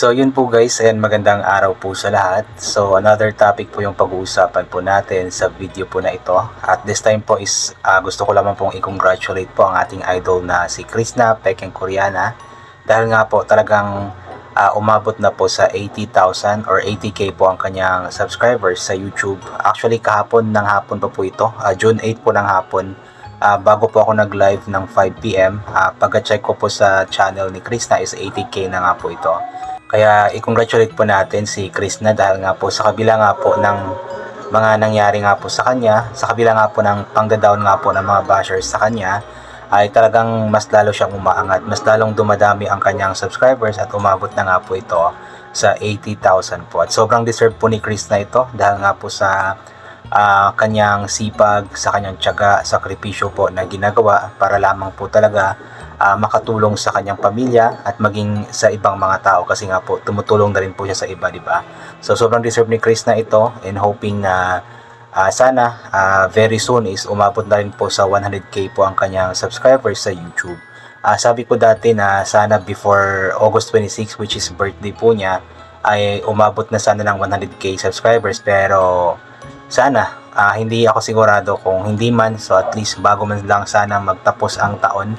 So yun po guys, ayan magandang araw po sa lahat. So another topic po yung pag-uusapan po natin sa video po na ito. At this time po is gusto ko lamang pong i-congratulate po ang ating idol na si Krishna Pekeng Koreana. Dahil nga po talagang umabot na po sa 80,000 or 80k po ang kanyang subscribers sa YouTube. Actually kahapon ng hapon pa po ito, June 8 po ng hapon. Bago po ako nag-live ng 5pm, pagka-check ko po sa channel ni Krishna is 80k na nga po ito. Kaya i-congratulate po natin si Krishna dahil nga po sa kabila nga po ng mga nangyari nga po sa kanya, sa kabila nga po ng pangda-down nga po ng mga bashers sa kanya, ay talagang mas lalo siyang umaangat, mas lalong dumadami ang kanyang subscribers at umabot na nga po ito sa 80,000 po. At sobrang deserve po ni Krishna ito dahil nga po sa kanyang sipag, sa kanyang tiyaga, sakripisyo po na ginagawa para lamang po talaga makatulong sa kanyang pamilya at maging sa ibang mga tao kasi nga po tumutulong na rin po siya sa iba, di ba? So sobrang deserve ni Chris na ito and hoping na sana very soon is umabot na rin po sa 100k po ang kanyang subscribers sa YouTube. Sabi ko dati na sana before August 26 which is birthday po niya ay umabot na sana ng 100k subscribers, pero sana hindi ako sigurado kung hindi man, so at least bago man lang sana magtapos ang taon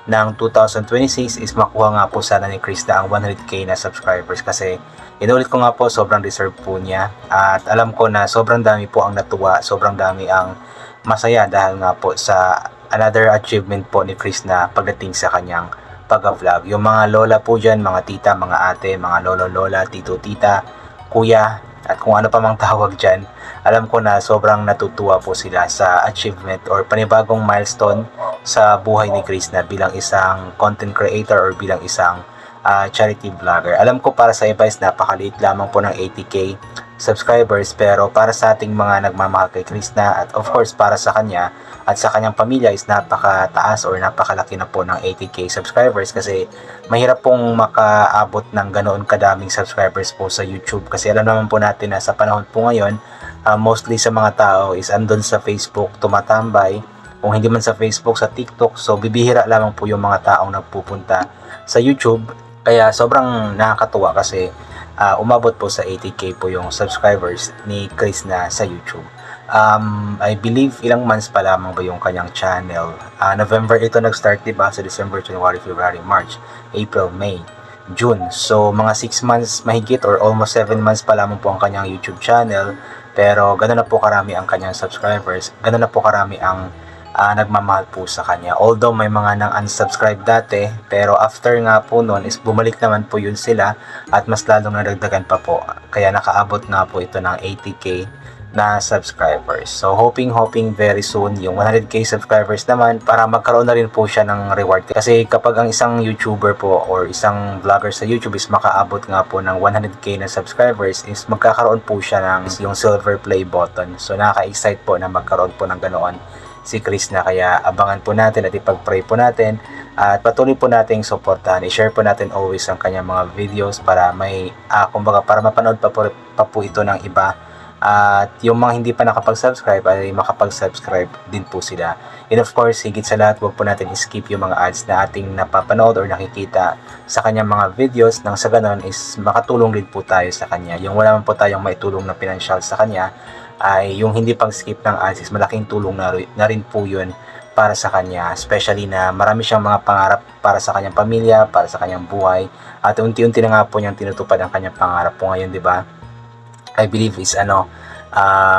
ng 2026 is makuha nga po sana ni Krishna ang 100k na subscribers kasi inulit ko nga po sobrang deserve po niya at alam ko na sobrang dami po ang natuwa, sobrang dami ang masaya dahil nga po sa another achievement po ni Krishna pagdating sa kanyang pag-vlog. Yung mga lola po dyan, mga tita, mga ate, mga lolo-lola, tito-tita, kuya at kung ano pa mang tawag dyan, alam ko na sobrang natutuwa po sila sa achievement or panibagong milestone sa buhay ni Krishna bilang isang content creator or bilang isang charity vlogger. Alam ko para sa iba is napakaliit lamang po ng 80k subscribers, pero para sa ating mga nagmamahal kay Krishna at of course para sa kanya at sa kanyang pamilya is napakataas or napakalaki na po ng 80k subscribers kasi mahirap pong makaabot ng ganoon kadaming subscribers po sa YouTube kasi alam naman po natin na sa panahon po ngayon mostly sa mga tao is andun sa Facebook tumatambay, kung hindi man sa Facebook, sa TikTok. So bibihira lamang po yung mga taong nagpupunta sa YouTube. Kaya sobrang nakakatuwa kasi umabot po sa 80k po yung subscribers ni Krishna sa YouTube. I believe ilang months pa lamang ba yung kanyang channel. November ito nag-start, diba? Sa December, January, February, March, April, May, June. So mga 6 months mahigit or almost 7 months pa lamang po ang kanyang YouTube channel. Pero gano'n na po karami ang kanyang subscribers, gano'n na po karami ang nagmamahal po sa kanya. Although may mga nang unsubscribe dati, pero after nga po nun is bumalik naman po yun sila at mas lalong nadagdagan pa po. Kaya nakaabot nga po ito ng 80k na subscribers. So hoping very soon yung 100k subscribers naman para magkaroon na rin po siya ng reward. Kasi kapag ang isang YouTuber po or isang vlogger sa YouTube is makaabot nga po ng 100k na subscribers is magkakaroon po siya ng yung silver play button. So nakaka-excite po na magkaroon po ng ganoon si Krishna. Kaya abangan po natin at ipag-pray po natin at patuloy po nating suportahan. I-share po natin always ang kanyang mga videos para may kumbaga para mapanood pa po ito ng iba. At yung mga hindi pa nakapag-subscribe ay makapag-subscribe din po sila. And of course, higit sa lahat, huwag po natin skip yung mga ads na ating napapanood or nakikita sa kanyang mga videos, nang sa ganon is makatulong din po tayo sa kanya. Yung wala man po tayong maitulong na pinansyal sa kanya, ay yung hindi pag-skip ng ads is malaking tulong na rin po yun para sa kanya, especially na marami siyang mga pangarap para sa kanyang pamilya, para sa kanyang buhay, at unti-unti na nga po niyang tinutupad ang kanyang pangarap po ngayon, di ba? I believe is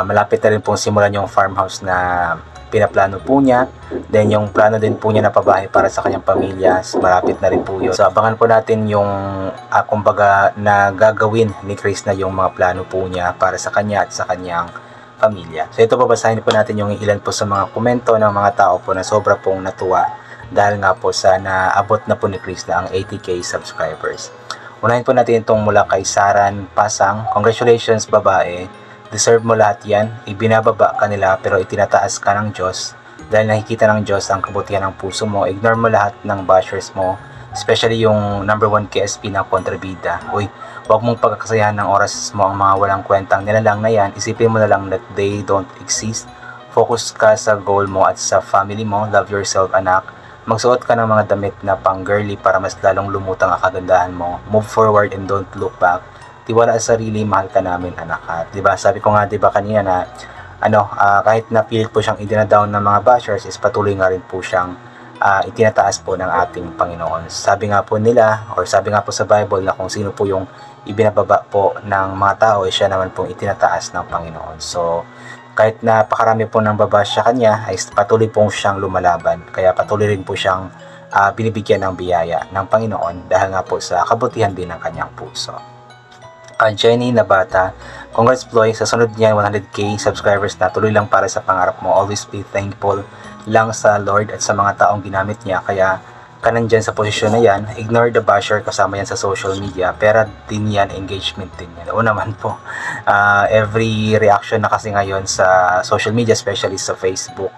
malapit na rin pong simulan yung farmhouse na pinaplano po niya. Then yung plano din po niya na pabahay para sa kanyang pamilya, malapit na rin po yun. So abangan po natin yung kumbaga na gagawin ni Chris na yung mga plano po niya para sa kanya at sa kanyang pamilya. So ito, babasahin po natin yung ilan po sa mga komento ng mga tao po na sobra pong natuwa dahil nga po sa naabot na po ni Chris na ang 80k subscribers. Unahin po natin itong mula kay Saran Pasang. Congratulations babae, deserve mo lahat yan. Ibinababa ka nila pero itinataas ka ng Diyos dahil nakikita ng Diyos ang kabutihan ng puso mo. Ignore mo lahat ng bashers mo, especially yung number 1 KSP ng kontrabida. Uy, huwag mong pagkakasayahan ng oras mo ang mga walang kwentang nilalang na yan. Isipin mo na lang that they don't exist. Focus ka sa goal mo at sa family mo. Love yourself, anak. Magsuot ka ng mga damit na pang girly para mas lalong lumutang ang kagandahan mo. Move forward and don't look back. Tiwala sa sarili, mahal ka namin anak. At 'di ba? Sabi ko nga 'di ba kanina na kahit na pilit po siyang idinadown ng mga bashers, is patuloy nga rin po siyang itinataas po ng ating Panginoon. Sabi nga po nila, or sabi nga po sa Bible, na kung sino po yung ibinababa po ng mga tao, siya naman pong itinataas ng Panginoon. So, kahit napakarami po ng babash sa kanya, ay patuloy po siyang lumalaban. Kaya patuloy rin po siyang binibigyan ng biyaya ng Panginoon dahil nga po sa kabutihan din ng kanyang puso. Jenny na bata, congrats Ploy, sa sunod niyan 100k subscribers na, tuloy lang para sa pangarap mo. Always be thankful lang sa Lord at sa mga taong ginamit niya, kaya ka nandyan sa posisyon na yan. Ignore the basher, kasama yan sa social media, pera din yan, engagement din yan. Oo naman po, every reaction na kasi ngayon sa social media, especially sa Facebook,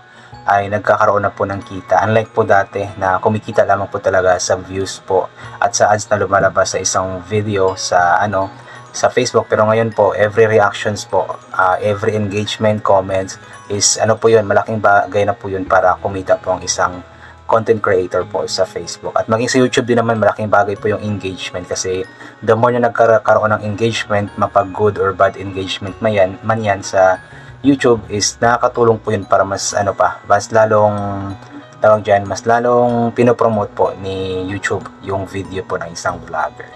ay nagkakaroon na po ng kita. Unlike po dati na kumikita lamang po talaga sa views po at sa ads na lumalabas sa isang video sa Facebook. Pero ngayon po, every reactions po, every engagement, comments is po yun, malaking bagay na po yun para kumita po ang isang content creator po sa Facebook. At maging sa YouTube din naman, malaking bagay po yung engagement, kasi the more na nagkaroon ng engagement, mapag good or bad engagement man yan sa YouTube, is nakakatulong po yun para mas mas lalong mas lalong pinopromote po ni YouTube yung video po ng isang vlogger.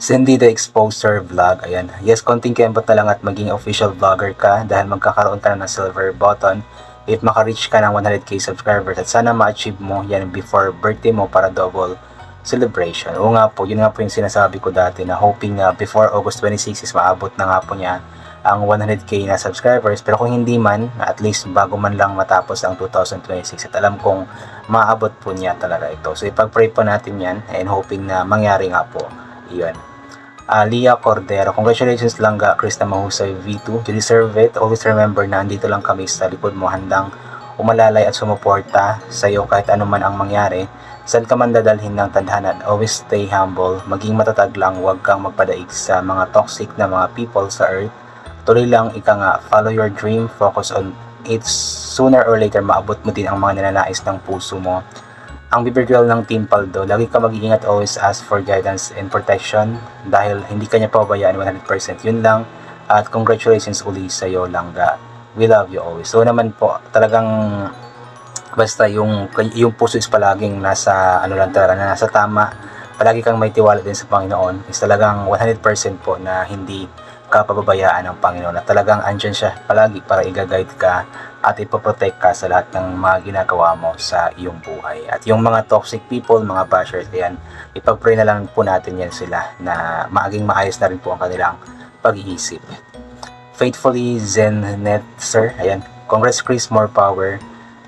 Cindy the Exposer Vlog, ayan. Yes, konting kembot na lang at maging official vlogger ka, dahil magkakaroon ka na ng silver button if maka-reach ka ng 100k subscribers, at sana ma-achieve mo yan before birthday mo para double celebration. Oo nga po, yun nga po yung sinasabi ko dati, na hoping na before August 26 is maabot na nga po niya ang 100k na subscribers. Pero kung hindi man, at least bago man lang matapos ang 2026, at alam kong maabot po niya talaga ito. So ipag-pray po natin yan, and hoping na mangyari nga po iyon. Lia Cordero, congratulations Langga, Krista Mahusay V2, you deserve it. Always remember na andito lang kami sa likod mo, handang umalalay at sumuporta sa iyo kahit ano man ang mangyari. Saan ka man dadalhin ng tadhanan, always stay humble, maging matatag lang, huwag kang magpadaig sa mga toxic na mga people sa earth. Tuloy lang, follow your dream, focus on it. Sooner or later, maabot mo din ang mga ninanais ng puso mo. Ang bibir girl ng Team Paldo, lagi ka mag-iingat, always ask for guidance and protection dahil hindi ka niya pabayaan 100%. Yun lang, at congratulations uli sa iyo Langga. We love you always. So naman po, talagang basta yung puso is palaging nasa nasa tama. Palagi kang may tiwala din sa Panginoon. Is talagang 100% po na hindi ka pababayaan ng Panginoon, at talagang andyan siya palagi para i-guide ka at ipoprotect ka sa lahat ng mga ginagawa mo sa iyong buhay. At yung mga toxic people, mga bashers, yan, ipag-pray na lang po natin yan sila na maging maayos na rin po ang kanilang pag-iisip. Faithfully Zennet Sir, ayan, congrats Chris, more power.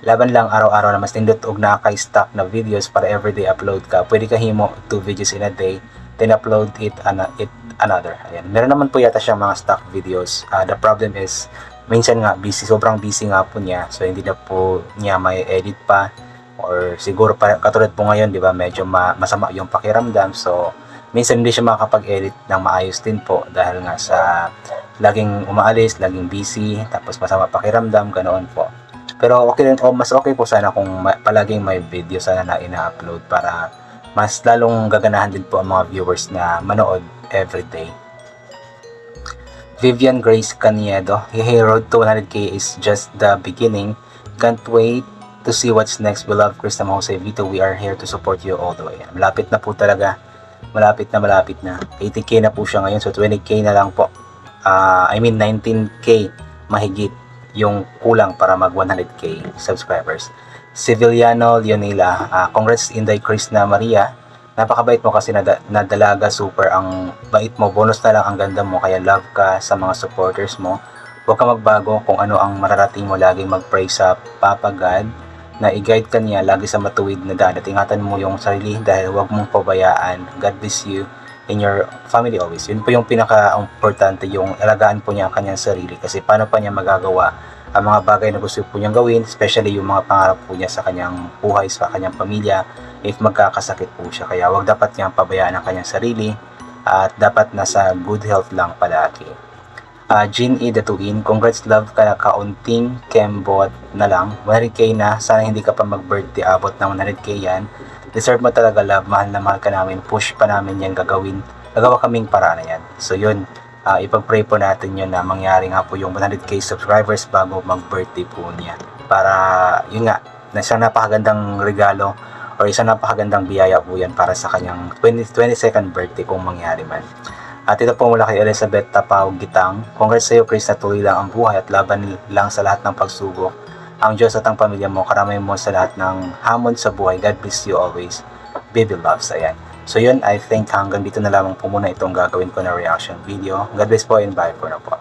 Laban lang araw-araw na mas nindot og naka-stock na videos para everyday upload ka. Pwede ka himo 2 videos in a day, then upload it another. Ayan. Meron naman po yata siyang mga stock videos. The problem is, minsan nga sobrang busy nga po niya. So hindi na po niya may edit pa, or siguro katulad po ngayon, 'di ba? Medyo masama yung pakiramdam. So minsan hindi siya makakapag-edit ng maayos din po dahil nga sa laging umaalis, laging busy, tapos masama pakiramdam, ganoon po. Pero okay rin, mas okay po sana kung palaging may video sana na ina-upload para mas lalong gaganahan din po ang mga viewers na manood everyday. Vivian Grace Caniedo, hey, road to 100k is just the beginning. Can't wait to see what's next. We love Krista Mahusay Vito. We are here to support you all the way. Malapit na po talaga. Malapit na. 80k na po siya ngayon. So 20k na lang po. 19k mahigit yung kulang para mag 100k subscribers. Civiliano Leonila, congrats Inday Krishna Maria. Napakabait mo kasi na dalaga, super ang bait mo, bonus na lang ang ganda mo, kaya love ka sa mga supporters mo. Huwag ka magbago kung ano ang mararating mo, laging mag-pray sa Papa God na i-guide ka niya lagi sa matuwid na daan, at ingatan mo yung sarili dahil huwag mong pabayaan. God bless you in your family always. Yun po yung pinaka-importante, yung alagaan po niya ang kanyang sarili, kasi paano pa niya magagawa ang mga bagay na gusto po niyang gawin, especially yung mga pangarap po niya sa kanyang buhay, sa kanyang pamilya, if magkakasakit po siya. Kaya wag dapat niyang pabayaan ang kanyang sarili, at dapat nasa good health lang palagi. Jean E. Datuin, congrats love ka na kaunting kembot na lang. 100k na, sana hindi ka pa mag-birthday, abot ng 100k yan. Deserve mo talaga love, mahal na mahal ka namin, push pa namin yan gagawin. Gagawa kaming paraan na yan. So yun, ipag-pray po natin yun na mangyari nga po yung 100k subscribers bago mag-birthday po niya. Para yun nga, na isang napakagandang regalo or isang napakagandang biyaya po yan para sa kanyang 22nd birthday kung mangyari man. At ito po mula kay Elizabeth Tapaw Gitang. Congrats sa iyo Chris, na tuloy lang ang buhay at laban lang sa lahat ng pagsubok. Ang Diyos at ang pamilya mo, karamay mo sa lahat ng hamon sa buhay. God bless you always. Baby loves. Ayan. So yun, I think hanggang dito na lamang po muna itong gagawin ko na reaction video. God bless po and bye for now po.